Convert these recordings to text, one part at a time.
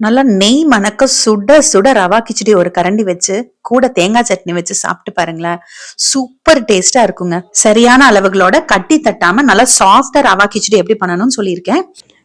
நல்லா நெய் மணக்க சுட சுட ரவா கிச்சடி ஒரு கரண்டி வச்சு கூட தேங்காய் சட்னி வச்சு சாப்பிட்டு பாருங்களேன். சூப்பர் டேஸ்டா இருக்குங்க. சரியான அளவுகளோட கட்டி தட்டாம நல்லா சாஃப்டா ரவா கிச்சடி எப்படி பண்ணணும்னு சொல்லியிருக்கேன்.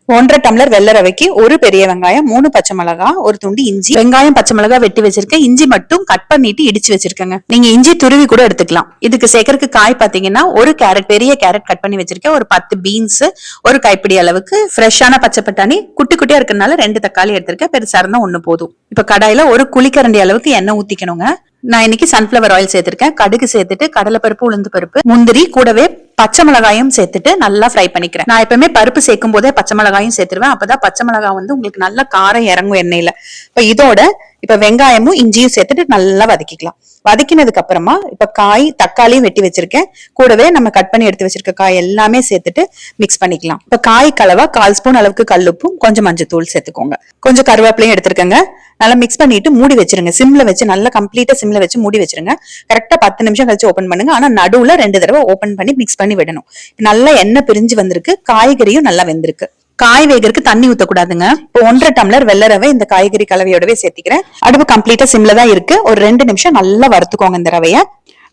1.5 டம்ளர் வெள்ளை ரவைக்கு ஒரு பெரிய வெங்காயம், 3 பச்சை மிளகா, ஒரு துண்டு இஞ்சி, வெங்காயம் பச்சை மிளகா வெட்டி வச்சிருக்கேன். இஞ்சி மட்டும் கட் பண்ணிட்டு இடிச்சு வச்சிருக்கேங்க. நீங்க இஞ்சி துருவி கூட எடுத்துக்கலாம். இதுக்கு சேர்க்கறதுக்கு காய் பாத்தீங்கன்னா ஒரு கேரட், பெரிய கேரட் கட் பண்ணி வச்சிருக்கேன். ஒரு 10 பீன்ஸ், ஒரு கைப்பிடி அளவுக்கு ஃப்ரெஷ்ஷான பச்சை பட்டாணி, குட்டி குட்டியா இருக்கறனால 2 தக்காளி எடுத்திருக்கேன். பெருசா இருந்தா 1 போதும். இப்ப கடாயில ஒரு குழிக்கரண்டி அளவுக்கு எண்ணெய் ஊத்திக்கணுங்க. நான் இன்னைக்கு சன்ஃபிளவர் ஆயில் சேர்த்திருக்கேன். கடுகு சேர்த்துட்டு கடலை பருப்பு, உளுந்து பருப்பு, முந்திரி, கூடவே பச்சை மிளகாயும் சேர்த்துட்டு நல்லா ஃப்ரை பண்ணிக்கிறேன். நான் எப்பவுமே பருப்பு சேர்க்கும் போதே பச்சை மிளகாயும் சேர்த்துருவேன். அப்பதான் பச்சை மிளகாய் வந்து உங்களுக்கு நல்ல காரம் இறங்கும் எண்ணெயில. இப்ப இதோட இப்ப வெங்காயமும் இஞ்சியும் சேர்த்துட்டு நல்லா வதக்கிக்கலாம். வதக்கினதுக்கு அப்புறமா இப்ப காய், தக்காளியும் வெட்டி வச்சிருக்கேன். கூடவே நம்ம கட் பண்ணி எடுத்து வச்சிருக்க காய் எல்லாமே சேர்த்துட்டு மிக்ஸ் பண்ணிக்கலாம். இப்ப காய் கலவா 1/4 ஸ்பூன் அளவுக்கு கல்லுப்பும் கொஞ்சம் மஞ்சத்தூள் சேர்த்துக்கோங்க. கொஞ்சம் கருவேப்பிலையும் எடுத்துருக்கேங்க. நல்லா மிக்ஸ் பண்ணிட்டு மூடி வச்சிருங்க. சிம்ல வச்சு நல்லா கம்ப்ளீட்டா சிம்ல வச்சு மூடி வச்சிருங்க. கரெக்டா 10 நிமிஷம் கழிச்சு ஓபன் பண்ணுங்க. ஆனா நடுவுல 2 தடவை ஓபன் பண்ணி மிக்ஸ் பண்ணி விடணும். நல்லா எண்ணெய் பிரிஞ்சு வந்திருக்கு. காய்கறியும் நல்லா வெந்திருக்கு. காய் வேகருக்கு தண்ணி ஊத்தக்கூடாதுங்க. இப்போ 1.5 டம்ளர் வெள்ளை ரவை இந்த காய்கறி கலவையோடவே சேர்த்திக்கிறேன். அடுப்பு கம்ப்ளீட்டா சிம்ல தான் இருக்கு. ஒரு 2 நிமிஷம் நல்லா வறுத்துக்கோங்க இந்த ரவைய.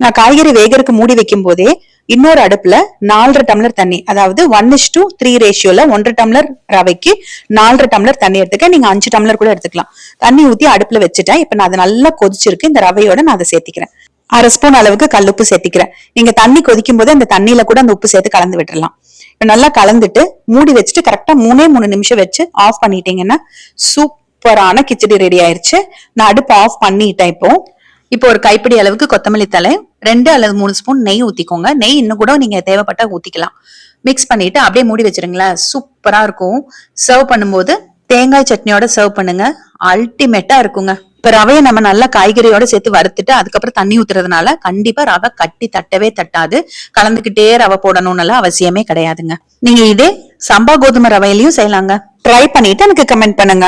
நான் காய்கறி வேகருக்கு மூடி வைக்கும் போதே இன்னொரு அடுப்புல 4.5 டம்ளர் தண்ணி, அதாவது 1:3 ரேஷியோல 1.5 டம்ளர் ரவைக்கு 4.5 டம்ளர் தண்ணி எடுத்துக்க. நீங்க 5 டம்ளர் கூட எடுத்துக்கலாம். தண்ணி ஊத்தி அடுப்புல வச்சுட்டேன். இப்ப நான் அதை நல்லா கொதிச்சிருக்கு. இந்த ரவையோட நான் அதை சேர்த்திக்கிறேன். 1/2 ஸ்பூன் அளவுக்கு கல்லுப்பு சேர்த்திக்கிறேன். நீங்க தண்ணி கொதிக்கும் போது அந்த தண்ணியில கூட அந்த உப்பு சேர்த்து கலந்து விட்டுறலாம். இப்ப நல்லா கலந்துட்டு மூடி வச்சுட்டு கரெக்டா 3 நிமிஷம் வச்சு ஆஃப் பண்ணிட்டீங்கன்னா சூப்பரான கிச்சடி ரெடி ஆயிருச்சு. நான் அடுப்பு ஆஃப் பண்ணிட்டேன். இப்போ ஒரு கைப்பிடி அளவுக்கு கொத்தமல்லி தழை, 2 அல்லது 3 ஸ்பூன் நெய் ஊத்திக்கோங்க. நெய் இன்னும் கூட நீங்க தேவைப்பட்டா ஊத்திக்கலாம். மிக்ஸ் பண்ணிட்டு அப்படியே மூடி வச்சிருங்களேன். சூப்பரா இருக்கும். சர்வ் பண்ணும்போது தேங்காய் சட்னியோட சர்வ் பண்ணுங்க. அல்டிமேட்டா இருக்குங்க. இப்ப ரவையை நம்ம நல்லா காய்கறியோட சேர்த்து வறுத்துட்டு அதுக்கப்புறம் தண்ணி ஊத்துறதுனால கண்டிப்பா ரவை கட்டி தட்டவே தட்டாது. கலந்துகிட்டே ரவை போடணும்னு அவசியமே கிடையாதுங்க. நீங்க இதே சம்பா கோதுமை ரவையிலையும் செய்யலாங்க. ட்ரை பண்ணிட்டு எனக்கு கமெண்ட் பண்ணுங்க.